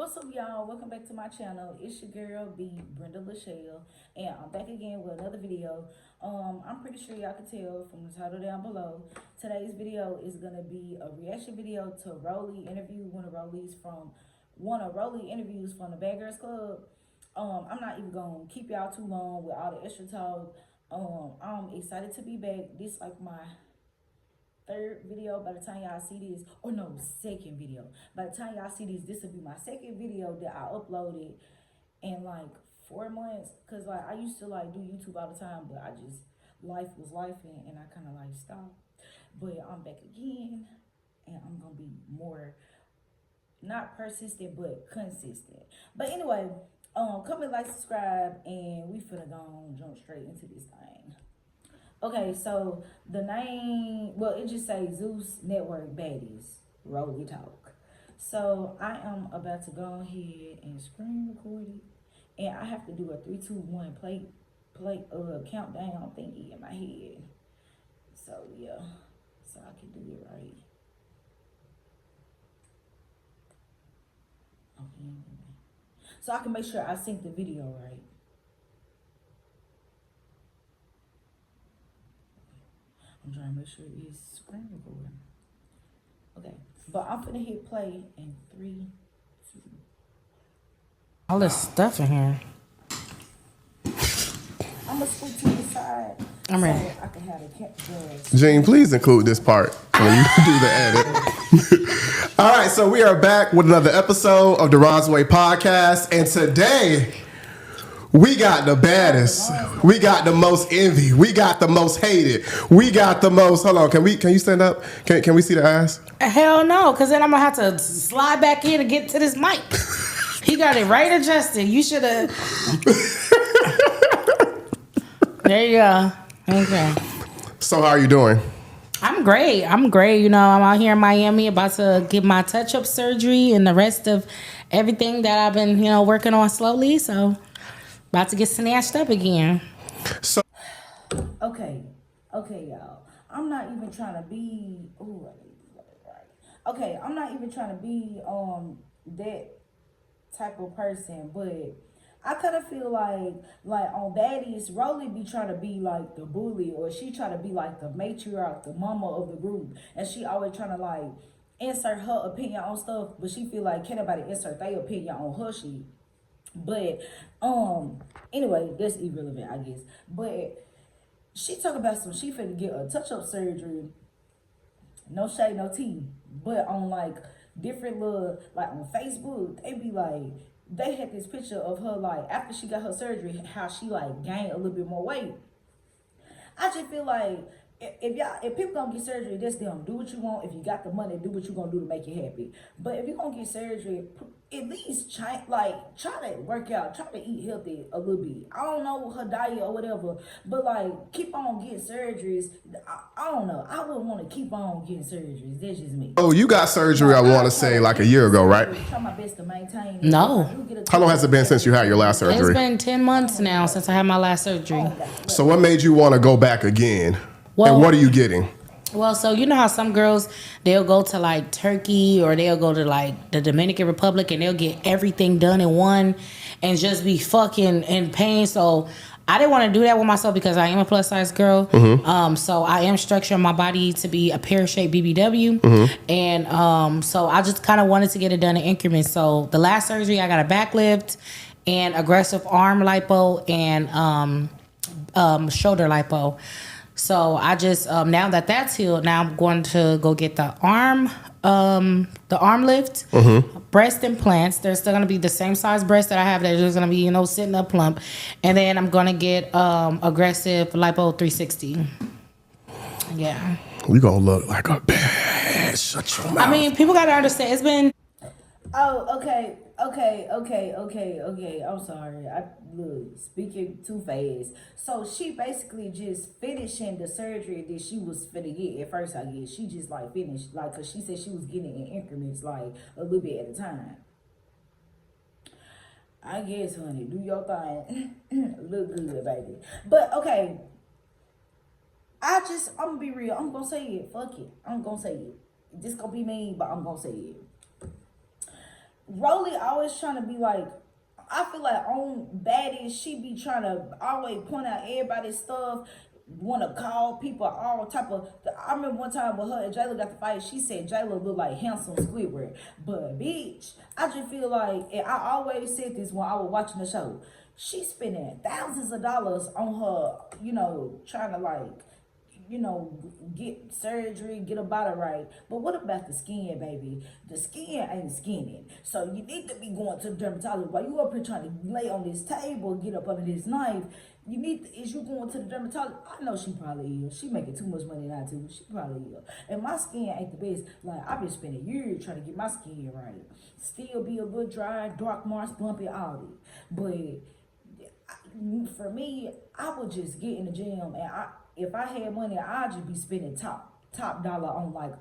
What's up, y'all? Welcome back to my channel. It's your girl B, brendalashell, and I'm back again with another video. I'm pretty sure y'all can tell from the title down below. Today's video is gonna be a reaction video to ROLLIE interview, one of ROLLIE interviews from the Bad Girls Club. I'm not even gonna keep y'all too long with all the extra talk. I'm excited to be back. This like my third video by the time y'all see this, or no, second video. By the time y'all see this will be my second video that I uploaded in like 4 months. Cause like I used to like do YouTube all the time, but I just, life was life and I kind of like stopped. But I'm back again and I'm gonna be more, not persistent, but consistent. But anyway, comment, like, subscribe, and we finna go on, jump straight into this thing. Okay, so the name, well, it just says Zeus Network Baddies, ROLLIE Talk. So I am about to go ahead and screen record it. And I have to do a 3, 2, 1 play countdown thingy in my head. So yeah, so I can do it right. Okay. So I can make sure I sync the video right. I'm trying to make sure it's screen recording. Okay, but I'm gonna hit play in 3, 2. All this stuff in here. I'm gonna scoot to the side. I'm ready. So I can have the Gene, please include this part when you do the edit. All right, so we are back with another episode of the Rosway Podcast, and today we got the baddest, we got the most envy, we got the most hated, we got the most. Hold on, can you stand up? Can we see the ass? Hell no, because then I'm gonna have to slide back in and get to this mic. He got it right adjusted. You should have. There you go. Okay. So how are you doing? I'm great. You know, I'm out here in Miami about to get my touch-up surgery and the rest of everything that I've been, you know, working on slowly. So about to get snatched up again. So Okay, y'all. I'm not even trying to be. Ooh, I need to get it right. Okay, I'm not even trying to be that type of person, but I kind of feel like on Baddies, ROLLIE be trying to be like the bully, or she try to be like the matriarch, the mama of the group, and she always trying to like insert her opinion on stuff, but she feel like can't nobody insert their opinion on her shit. But anyway, that's irrelevant, I guess. But she talk about she finna get a touch-up surgery. No shade, no tea. But on like different little, like on Facebook, they be like, they had this picture of her like after she got her surgery, how she like gained a little bit more weight. I just feel like if people gonna get surgery, that's them. Do what you want. If you got the money, do what you gonna do to make you happy. But if you gonna get surgery, at least try to work out, try to eat healthy a little bit. I don't know her diet or whatever, but like keep on getting surgeries. I don't know. I wouldn't want to keep on getting surgeries. That's just me. oh, you got surgery, I want to say like a year ago, right? Try my best to maintain. No. How long has it been since you had your last surgery? It's been 10 months now since I had my last surgery. So what made you want to go back again? Well, and what are you getting? Well, so you know how some girls, they'll go to like Turkey or they'll go to like the Dominican Republic and they'll get everything done in one and just be fucking in pain. So I didn't want to do that with myself because I am a plus size girl. Mm-hmm. So I am structuring my body to be a pear-shaped BBW. Mm-hmm. And so I just kind of wanted to get it done in increments. So the last surgery, I got a back lift and aggressive arm lipo and shoulder lipo. So I just now that that's healed, now I'm going to go get the arm lift, breast implants. They're still gonna be the same size breast that I have. They're just gonna be, you know, sitting up plump, and then I'm gonna get aggressive lipo 360. Yeah, We gonna look like a bad. Shut your mouth. I mean, people gotta understand. It's been. Oh, okay. I'm sorry. I look speaking too fast. So she basically just finishing the surgery that she was finna get at first. I guess she just like finished, like, cause she said she was getting in increments, like a little bit at a time. I guess, honey, do your thing. Look good, baby. But okay, I'm gonna be real. I'm gonna say it. Fuck it. I'm gonna say it. This gonna be mean, but I'm gonna say it. Rollie always trying to be like, I feel like on baddies, she be trying to always point out everybody's stuff, want to call people all type of. I remember one time when her and Jayla got the fight, she said Jayla looked like handsome Squidward. But bitch, I just feel like, and I always said this when I was watching the show, she's spending thousands of dollars on her, trying to like, get surgery, get her body right. But what about the skin, baby? The skin ain't skinning. So you need to be going to the dermatologist. While you up here trying to lay on this table, get up under this knife, is you going to the dermatologist? I know she probably is. She making too much money now too. She probably is. And my skin ain't the best. Like, I've been spending years trying to get my skin right. Still be a little dry, dark marks, bumpy, all that. But for me, I would just get in the gym, and if I had money, I'd just be spending top dollar on like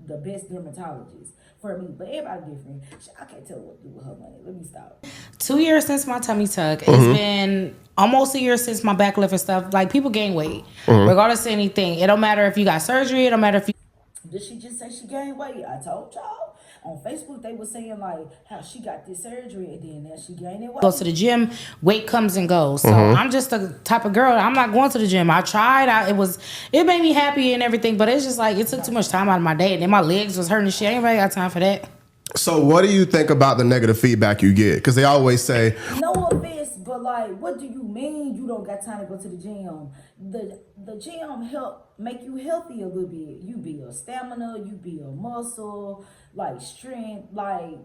the best dermatologist for me. But everybody different. I can't tell what to do with her money. Let me stop. 2 years since my tummy tuck. It's been almost a year since my back lift and stuff. Like, people gain weight, regardless of anything. It don't matter if you got surgery. It don't matter if you. Did she just say she gained weight? I told y'all. On Facebook, they were saying like how she got this surgery and then now she gained weight. Go to the gym, weight comes and goes. So I'm just the type of girl. I'm not going to the gym. I tried. It made me happy and everything, but it's just like it took too much time out of my day. And then my legs was hurting and shit. Anybody got time for that? So what do you think about the negative feedback you get? Because they always say, no offense, but like, what do you mean you don't got time to go to the gym? The gym help make you healthy a little bit. You build stamina, you build muscle, like strength, like.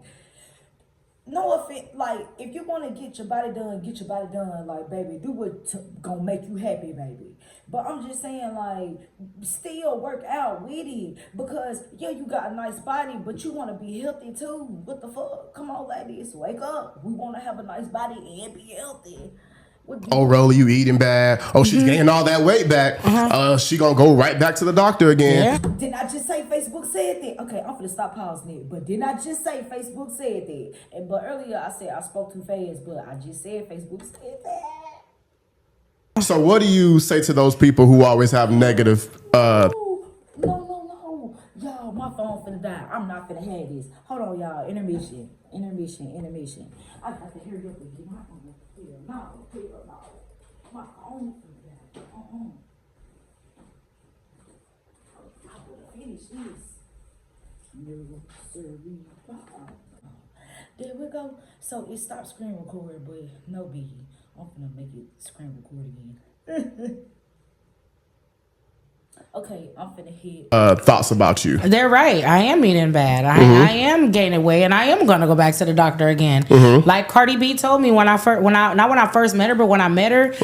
No offense, like, if you want to get your body done, like, baby, do what's gonna make you happy, baby. But I'm just saying, like, still work out with it, because, yeah, you got a nice body, but you want to be healthy, too. What the fuck? Come on, ladies, wake up. We want to have a nice body and be healthy. Oh, Rollie, you eating bad. Oh, she's gaining all that weight back. She gonna go right back to the doctor again. Yeah. Didn't I just say Facebook said that? Okay, I'm finna stop pausing it. But didn't I just say Facebook said that? But earlier I said I spoke too fast, but I just said Facebook said that. So what do you say to those people who always have negative? No. Y'all, my phone finna die. I'm not finna have this. Hold on, y'all. Intermission. I got to hear you up and get my phone. No. My phone finna die. I would finish this. There we go. So it stopped screen record, but no biggie. I'm finna make it screen record again. Okay, I'm finna hit. Thoughts about you? They're right. I am eating bad. I am gaining weight, and I am gonna go back to the doctor again. Like Cardi B told me when I first met her, but when I met her,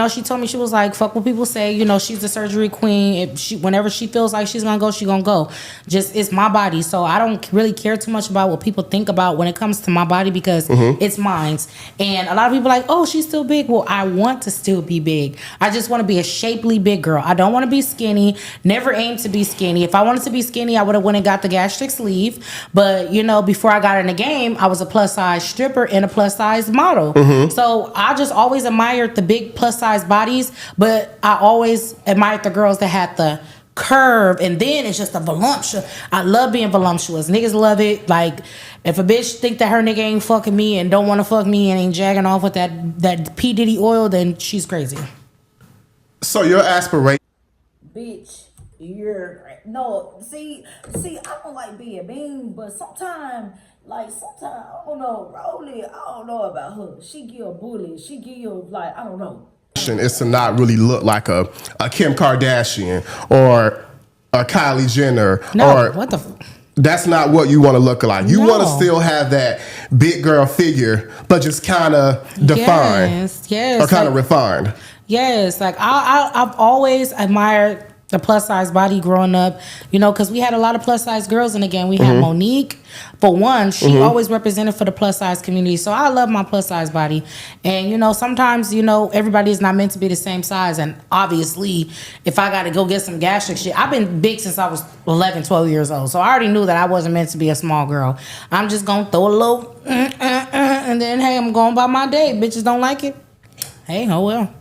she told me, she was like, "Fuck what people say." She's the surgery queen. Whenever she feels like she's gonna go, she gonna go. Just, it's my body, so I don't really care too much about what people think about when it comes to my body, because it's mine. And a lot of people are like, "Oh, she's still big." Well, I want to still be big. I just want to be a shapely big girl. I don't want to be skinny. Never aimed to be skinny. If I wanted to be skinny, I would have went and got the gastric sleeve. But, before I got in the game, I was a plus size stripper and a plus size model. So I just always admired the big plus size bodies, but I always admired the girls that had the curve, and then it's just a voluptuous. I love being voluptuous. Niggas love it. Like, if a bitch think that her nigga ain't fucking me and don't want to fuck me and ain't jagging off with that P. Diddy oil, then she's crazy. So your aspiration. Bitch, see, I don't like being mean, but sometimes, I don't know, Rollie, I don't know about her. She give a bully, she give, I don't know. Is to not really look like a Kim Kardashian or a Kylie Jenner. No, what the that's not what you want to look like. You want to still have that big girl figure, but just kind of defined. Yes. Or kind of refined. Yes, I've always admired the plus size body growing up, because we had a lot of plus size girls in the game. We had Monique, for one, she always represented for the plus size community. So I love my plus size body. And, sometimes, everybody is not meant to be the same size. And obviously, if I got to go get some gastric shit, I've been big since I was 11, 12 years old. So I already knew that I wasn't meant to be a small girl. I'm just going to throw a little, and then, hey, I'm going by my day. Bitches don't like it. Hey, oh well.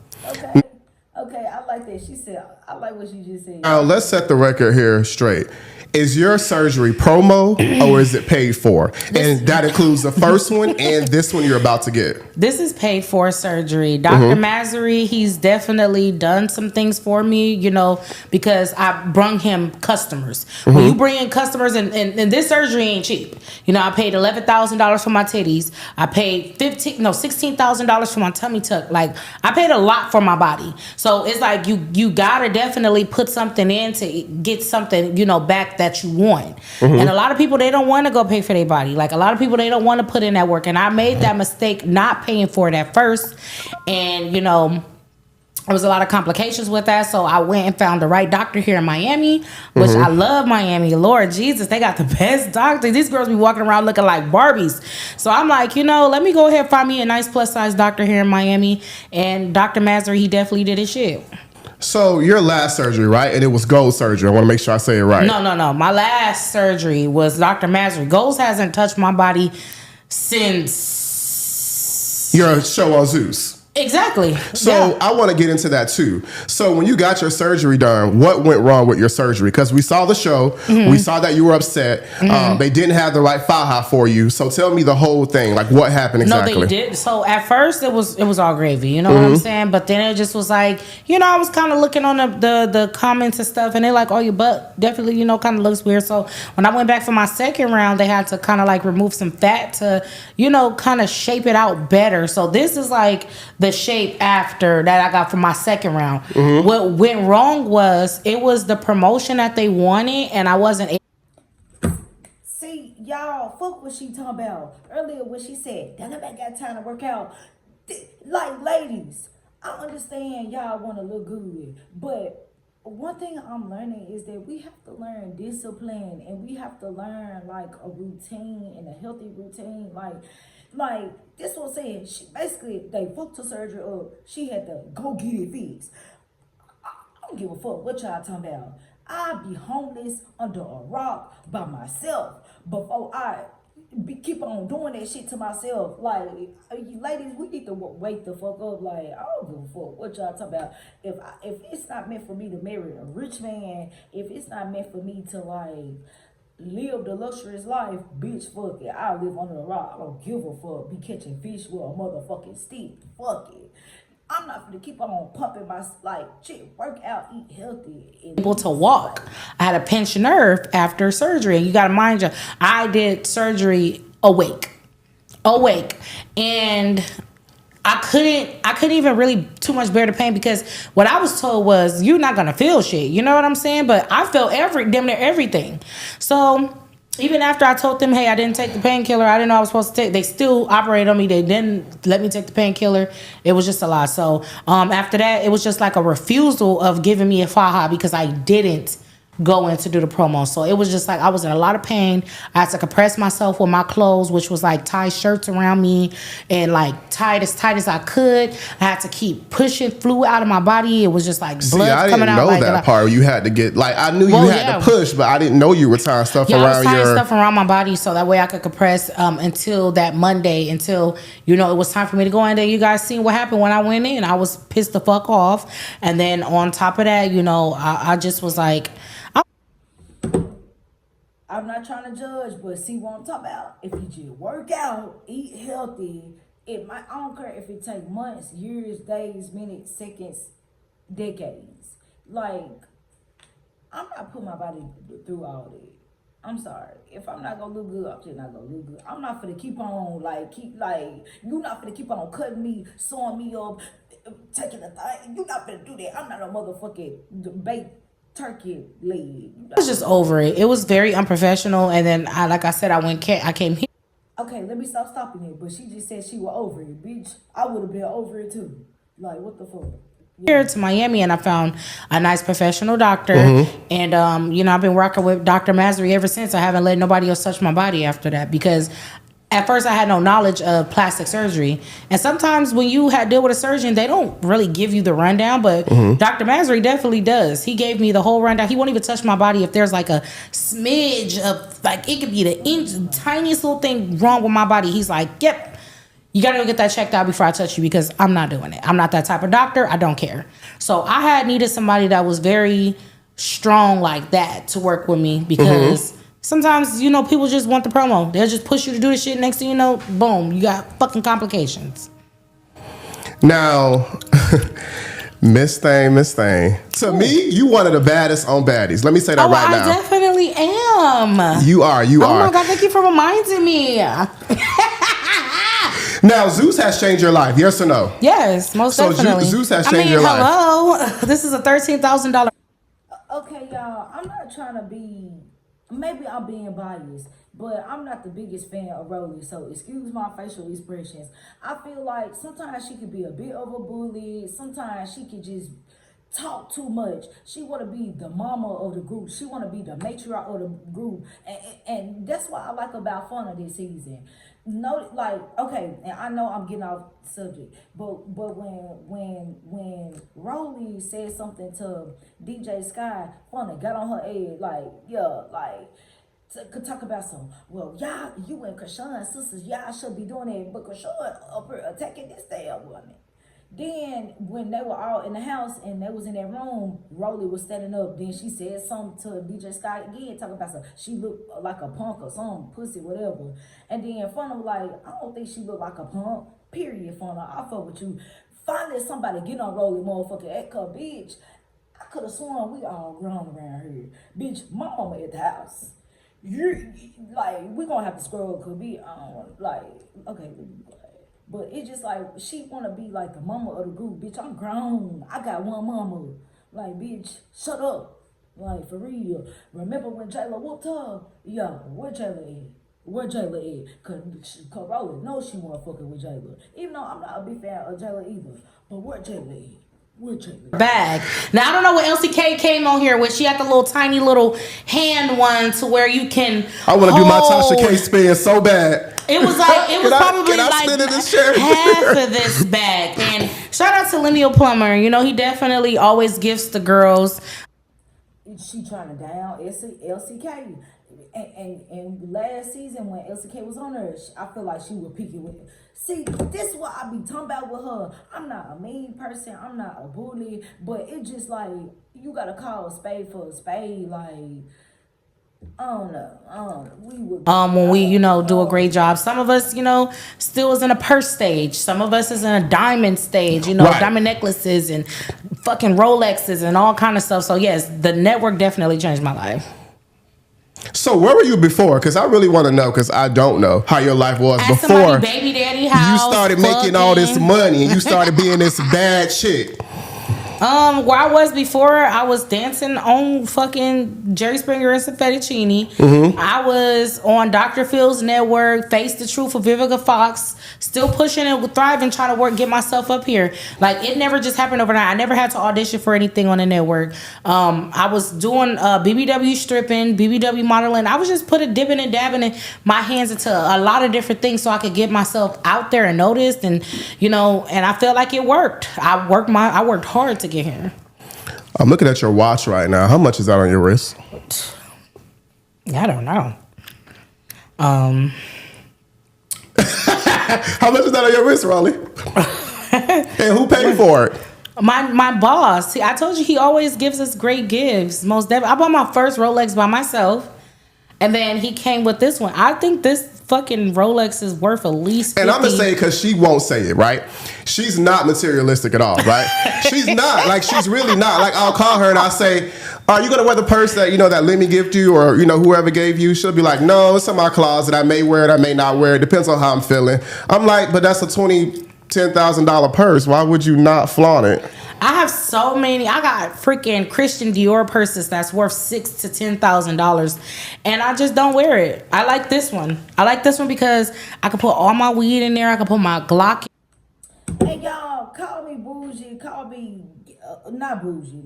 Okay, I like that. She said, I like what she just said. Now, let's set the record here straight. Is your surgery promo or is it paid for? And that includes the first one and this one you're about to get. This is paid for surgery. Dr. Mazary, he's definitely done some things for me, you know, because I brung him customers. When you bring in customers, and this surgery ain't cheap. You know, I paid $11,000 for my titties. I paid $16,000 for my tummy tuck. Like, I paid a lot for my body. So it's like you gotta definitely put something in to get something, you know, back that you want. And a lot of people, they don't want to go pay for their body. Like, a lot of people, they don't want to put in that work. And I made that mistake not paying for it at first. And, you know, there was a lot of complications with that. So I went and found the right doctor here in Miami, which I love Miami. Lord Jesus, they got the best doctors. These girls be walking around looking like Barbies. So I'm like, you know, let me go ahead and find me a nice plus size doctor here in Miami. And Dr. Mazary, he definitely did his shit. So your last surgery, right? And it was gold surgery. I want to make sure I say it right. No. My last surgery was Dr. Mazary. Goals hasn't touched my body since your show on Zeus. Exactly. So I want to get into that too. So when you got your surgery done, what went wrong with your surgery? Because we saw the show, we saw that you were upset. They didn't have the right faja for you. So tell me the whole thing. Like, what happened exactly? No, they did. So at first it was all gravy. You know what I'm saying? But then it just was like, you know, I was kind of looking on the comments and stuff, and they're like, oh, your butt definitely, you know, kind of looks weird. So when I went back for my second round, they had to kind of like remove some fat to, you know, kind of shape it out better. So this is like the shape after that I got for my second round. What went wrong was it was the promotion that they wanted, and I wasn't able. See, y'all, fuck what she talking about earlier when she said, "That nobody got time to work out." Like, ladies, I understand y'all want to look good, but one thing I'm learning is that we have to learn discipline, and we have to learn like a routine and a healthy routine. Like this was saying, she basically, they fucked her surgery up. She had to go get it fixed. I don't give a fuck what y'all talking about. I'd be homeless under a rock by myself before I keep on doing that shit to myself. Like, ladies, we need to wake the fuck up. Like, I don't give a fuck what y'all talking about. If it's not meant for me to marry a rich man, if it's not meant for me to like live the luxurious life, bitch, fuck it. I live under a rock. I don't give a fuck. Be catching fish with a motherfucking stick. Fuck it. I'm not gonna keep on pumping my, like, shit, work out, eat healthy. Able to walk. I had a pinched nerve after surgery. And you gotta mind you, I did surgery awake. And I couldn't even really too much bear the pain, because what I was told was, you're not gonna feel shit. You know what I'm saying? But I felt damn near everything. So even after I told them, hey, I didn't take the painkiller, I didn't know I was supposed to take, they still operated on me. They didn't let me take the painkiller. It was just a lot. So after that, it was just like a refusal of giving me a faja because I didn't go in to do the promo. So it was just like I was in a lot of pain. I had to compress myself with my clothes, which was like tie shirts around me and like tight as I could. I had to keep pushing fluid out of my body. It was just like blood coming out. I didn't know that part. You had to get, like, I knew you had to push, but I didn't know you were tying stuff around I was tying stuff around my body so that way I could compress until that Monday, until, you know, it was time for me to go in there. You guys seen what happened when I went in. I was pissed the fuck off. And then on top of that, you know, I just was like, I'm not trying to judge, but see what I'm talking about. If you just work out, eat healthy, I don't care if it take months, years, days, minutes, seconds, decades. Like, I'm not putting my body through all that. I'm sorry. If I'm not gonna look good, I'm just not gonna look good. I'm not gonna keep on you're not gonna keep on cutting me, sewing me up, taking the thing. You're not gonna do that. I'm not a motherfucking baked turkey leg. I was just over it. It was very unprofessional. And then I came here. Okay, let me stop stopping it. But she just said she was over it, bitch. I would have been over it too. Like, what the fuck? Here to Miami, and I found a nice professional doctor. And you know, I've been working with Dr. Mazary ever since. I haven't let nobody else touch my body after that, because at first I had no knowledge of plastic surgery. And sometimes when you deal with a surgeon, they don't really give you the rundown, but Dr. Mazary definitely does. He gave me the whole rundown. He won't even touch my body if there's like a smidge of, like, it could be the tiniest little thing wrong with my body. He's like, yep, you gotta go get that checked out before I touch you, because I'm not doing it. I'm not that type of doctor. I don't care. So I had needed somebody that was very strong like that to work with me because sometimes, you know, people just want the promo. They'll just push you to do the shit. Next thing you know, boom, you got fucking complications. Now, Miss Thing. To me, you one of the baddest on baddies. Let me say that right now. I definitely am. You are. Oh my God, thank you for reminding me. Now, Zeus has changed your life, yes or no? Yes, most definitely. Zeus has changed your life. Hello. This is a $13,000. Okay, y'all, I'm not trying to be, maybe I'm being biased, but I'm not the biggest fan of Rollie, so excuse my facial expressions. I feel like sometimes she could be a bit of a bully, sometimes she could just talk too much. She want to be the mama of the group. She want to be the matriarch of the group, and that's what I like about Fun this season. No, like, okay, and I know I'm getting off subject, but when Rollie said something to DJ Sky, Fun got on her head, like, yeah, like, could talk about some, well, y'all, you and Krishan sisters, y'all should be doing it, but Krishan up here attacking this damn woman. Then when they were all in the house and they was in that room, Rollie was standing up. Then she said something to DJ Scott again, talking about some, she looked like a punk or some pussy, whatever. And then Funna was like, I don't think she looked like a punk. Period, Funna. I fuck with you. Finally, somebody get on Rollie motherfucking act up, bitch. I could have sworn we all grown around here. Bitch, my mama at the house. You like, we gonna have to scroll, cause we like, okay. But it's just like, she want to be like the mama of the group. Bitch, I'm grown. I got one mama. Like, bitch, shut up. Like, for real. Remember when Jayla whooped her? Yeah, where Jayla at? Where Jayla at? Cause Rollie knows she wasn't fucking with Jayla. Even though I'm not a big fan of Jayla either. But where Jayla at? Bag. Now I don't know what LCK came on here with. She had the little tiny little hand one to where you can. I want to do my Tasha K spin so bad. It was like probably like half of this bag. bag. And shout out to Lineal Plumber. You know, he definitely always gifts the girls. She trying to down LCK. And last season when LCK was on her, I feel like she was peeking with. See, this is what I be talking about with her. I'm not a mean person. I'm not a bully. But it's just like, you got to call a spade for a spade. Like, I don't know. When we, you know, do a great job. Some of us, you know, still is in a purse stage. Some of us is in a diamond stage, you know, right. Diamond necklaces and fucking Rolexes and all kind of stuff. So, yes, the network definitely changed my life. So where were you before? Because I really want to know, because I don't know how your life was at before baby daddy house, you started making all this money and you started being this bad chick. Where I was before, I was dancing on fucking Jerry Springer and some fettuccine. I was on Dr. Phil's network, Face the Truth with Vivica Fox, still pushing and thriving, trying to get myself up here. Like, it never just happened overnight. I never had to audition for anything on the network. I was doing BBW stripping, BBW modeling. I was just dipping and dabbing in my hands into a lot of different things so I could get myself out there and noticed, and you know, and I felt like it worked. I worked hard to get here. I'm looking at your watch right now. How much is that on your wrist? I don't know. How much is that on your wrist, Rollie? And who paid for it? My boss. See, I told you he always gives us great gifts. Most definitely. I bought my first Rolex by myself, and then he came with this one. I think this fucking Rolex is worth at least $50. And I'm gonna say, because she won't say it, right? She's not materialistic at all, right? She's not. Like, she's really not. Like, I'll call her and I'll say, are you gonna wear the purse that, you know, that Lemmy gifted you, or, you know, whoever gave you? She'll be like, no, it's in my closet. I may wear it, I may not wear it. Depends on how I'm feeling. I'm like, but that's a $10,000 purse. Why would you not flaunt it? I have so many. I got freaking Christian Dior purses that's worth $6,000 to $10,000, and I just don't wear it. I like this one. I like this one because I can put all my weed in there. I can put my Glock. Hey y'all, call me bougie. Call me not bougie,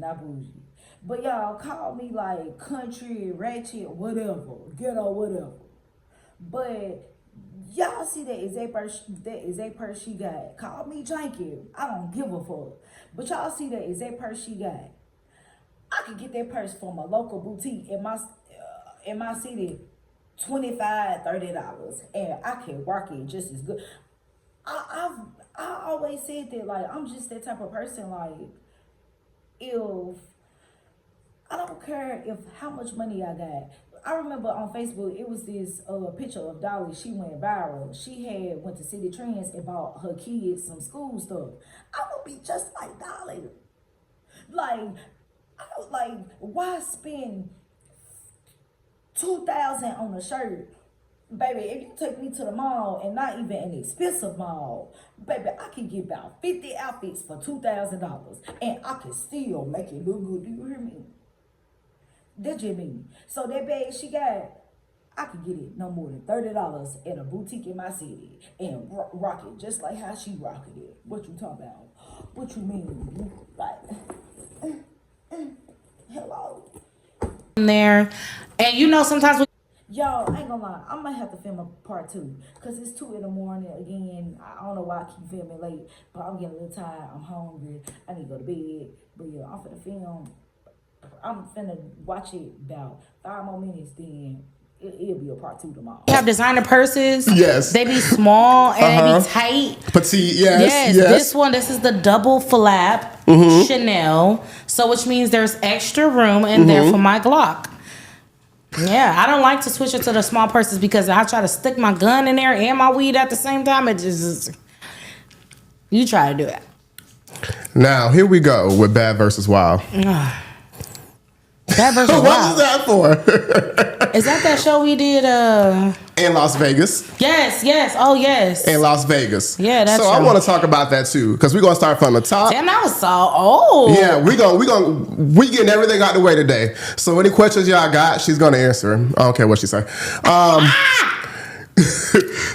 but y'all call me like country, ratchet, whatever, ghetto, whatever. But y'all see that exact purse she got. Call me janky. I don't give a fuck. But y'all see that exact purse she got. I could get that purse from a local boutique in my city, $25, $30, and I can work it just as good. I always said that, like, I'm just that type of person. Like, if I don't care if how much money I got. I remember on Facebook, it was this picture of Dolly. She went viral. She went to City Trends and bought her kids some school stuff. I would be just like Dolly. Like, I was like, why spend $2,000 on a shirt? Baby, if you take me to the mall, and not even an expensive mall, baby, I can get about 50 outfits for $2,000 and I can still make it look good. Do you hear me? That's just me. So that bag she got, I could get it no more than $30 at a boutique in my city and rock it just like how she rocked it. What you talking about? What you mean? Like, hello? There. And you know, sometimes Y'all, I ain't gonna lie, I'm gonna have to film a part 2 because it's 2 in the morning again. I don't know why I keep filming late, but I'm getting a little tired. I'm hungry. I need to go to bed. But yeah, I'm finna film. I'm finna watch it about 5 more minutes, then it'll be a part 2 tomorrow. we have designer purses. Yes. They be small and they be tight. Petite, yes. This is the double flap Chanel. So which means there's extra room in there for my Glock. Yeah, I don't like to switch it to the small purses because I try to stick my gun in there and my weed at the same time. It just, you try to do it. Now, here we go with Bad versus Wild. Bad versus Wild. What is that for? Is that show we did? In Las Vegas. Yes. Oh, yes. In Las Vegas. Yeah, that's so true. I want to talk about that too, because we're gonna start from the top. Damn, that was so old. Yeah, we getting everything out the way today. So any questions y'all got, she's gonna answer. I don't care what she say.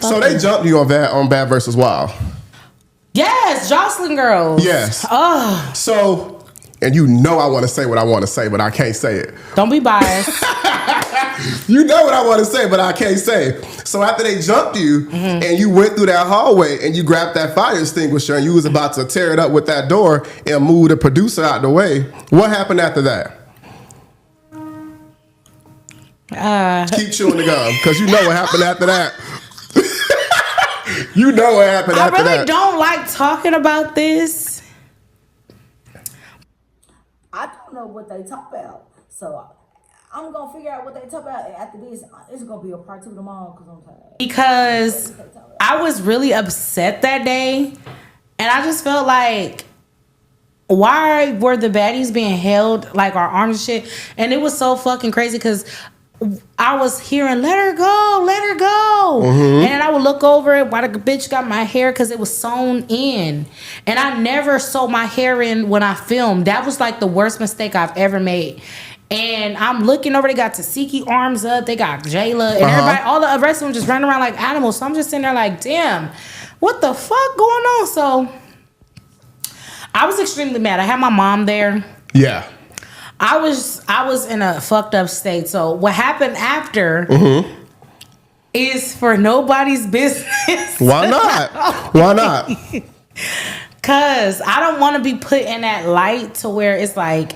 So they jumped you on Bad versus Wild. Yes, Jocelyn Girls. Yes. Oh. So, and you know I want to say what I want to say, but I can't say it. Don't be biased. You know what I want to say, but I can't say. So after they jumped you and you went through that hallway and you grabbed that fire extinguisher and you was about to tear it up with that door and move the producer out the way, what happened after that? Keep chewing the gum, because you know what happened after that. You know what happened after that. I really don't like talking about this. I don't know what they talk about. So I'm going to figure out what they talk about. And after this, it's going to be a part 2 tomorrow because I'm tired. Because I was really upset that day. And I just felt like, why were the baddies being held like our arms and shit? And it was so fucking crazy because I was hearing, let her go, let her go. And then I would look over it while the bitch got my hair because it was sewn in. And I never sewed my hair in when I filmed. That was like the worst mistake I've ever made. And I'm looking over, they got Tasiki arms up, they got Jayla, and everybody, all the rest of them just running around like animals. So I'm just sitting there like, damn, what the fuck going on? So I was extremely mad. I had my mom there. Yeah. I was in a fucked up state. So what happened after is for nobody's business. Why not? Why not? Cause I don't want to be put in that light to where it's like,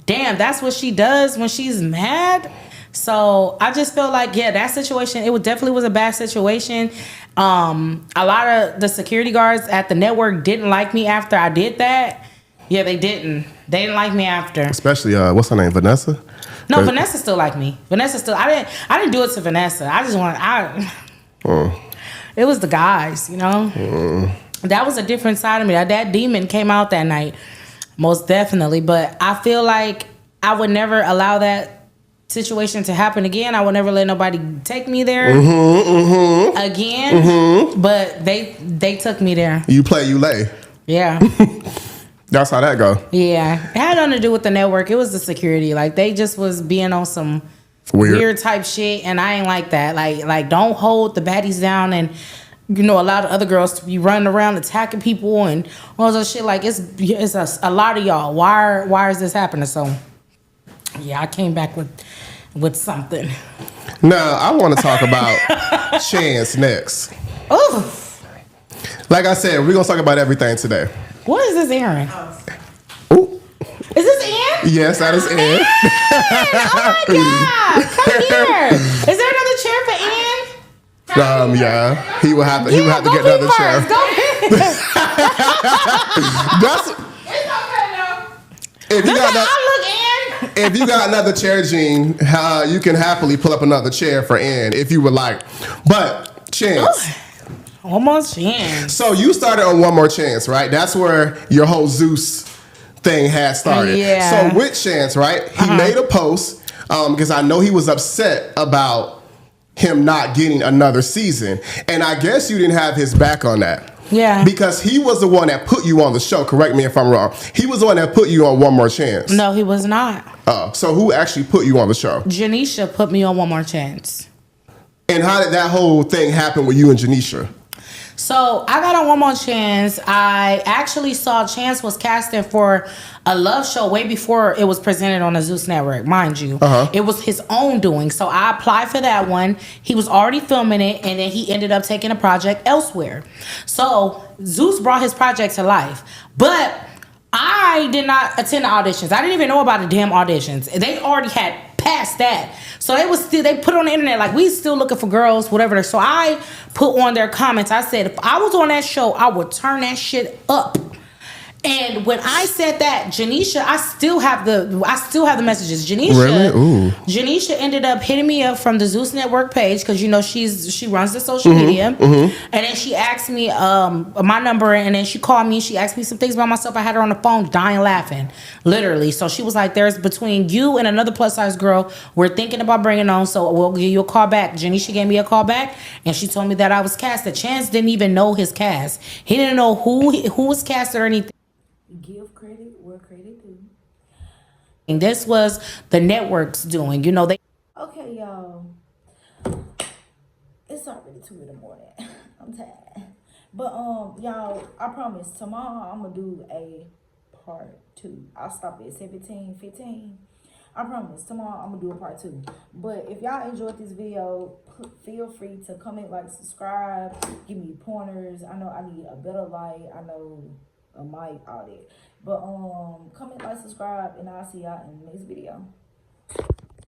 damn, that's what she does when she's mad. So I just feel like, yeah, that situation, it definitely was a bad situation. A lot of the security guards at the network didn't like me after I did that. Yeah, they didn't. They didn't like me after. Especially what's her name, Vanessa? No, Vanessa still liked me. Vanessa still. I didn't do it to Vanessa. I just wanted. It was the guys, you know. That was a different side of me. That demon came out that night, most definitely. But I feel like I would never allow that situation to happen again. I would never let nobody take me there again. But they took me there. You play, you lay. Yeah. That's how that go. Yeah. It had nothing to do with the network. It was the security. Like, they just was being on some weird type shit, and I ain't like that. Like don't hold the baddies down and, you know, allow the other girls to be running around attacking people and all that shit. Like, it's a lot of y'all. Why is this happening? So, yeah, I came back with something. Now, I want to talk about Chance next. Ooh. Like I said, we're going to talk about everything today. What is this, Aaron? Ooh. Is this Aaron? Yes, that is Aaron. Oh my God! Come here. Is there another chair for Aaron? Yeah. He would have to get another chair. Go pee. That's It's okay though. if you got that. Look, Aaron. if you got another chair, Gene, you can happily pull up another chair for Ann if you would like. But Chance. One more chance. So you started on One More Chance, right? That's where your whole Zeus thing had started. Yeah. So with Chance, right? He made a post because I know he was upset about him not getting another season. And I guess you didn't have his back on that. Yeah. Because he was the one that put you on the show. Correct me if I'm wrong. He was the one that put you on One More Chance. No, he was not. So who actually put you on the show? Janisha put me on One More Chance. And how did that whole thing happen with you and Janisha? So I got on One More Chance. I actually saw Chance was casting for a love show way before it was presented on the Zeus Network, mind you. It was his own doing. So I applied for that one. He was already filming it, and then he ended up taking a project elsewhere. So Zeus brought his project to life. But I did not attend the auditions. I didn't even know about the damn auditions. They already had passed that. So they put on the internet like, we still looking for girls, whatever. So I put on their comments. I said, if I was on that show, I would turn that shit up. And when I said that, Janisha, I still have the messages. Janisha ended up hitting me up from the Zeus Network page because she runs the social media, and then she asked me my number, and then she called me. She asked me some things about myself. I had her on the phone, dying laughing, literally. So she was like, "There's between you and another plus size girl we're thinking about bringing on. So we'll give you a call back." Janisha gave me a call back, and she told me that I was cast. The Chance didn't even know his cast. He didn't know who was cast or anything. Give credit where credit due. And this was the network's doing. They. Okay, y'all. It's already 2 in the morning. I'm tired. But y'all, I promise tomorrow I'm gonna do a part 2. I'll stop at 17:15. I promise tomorrow I'm gonna do a part 2. But if y'all enjoyed this video, feel free to comment, like, subscribe, give me pointers. I know I need a better light. I know a mic, all that. But comment, like, subscribe, and I'll see y'all in the next video.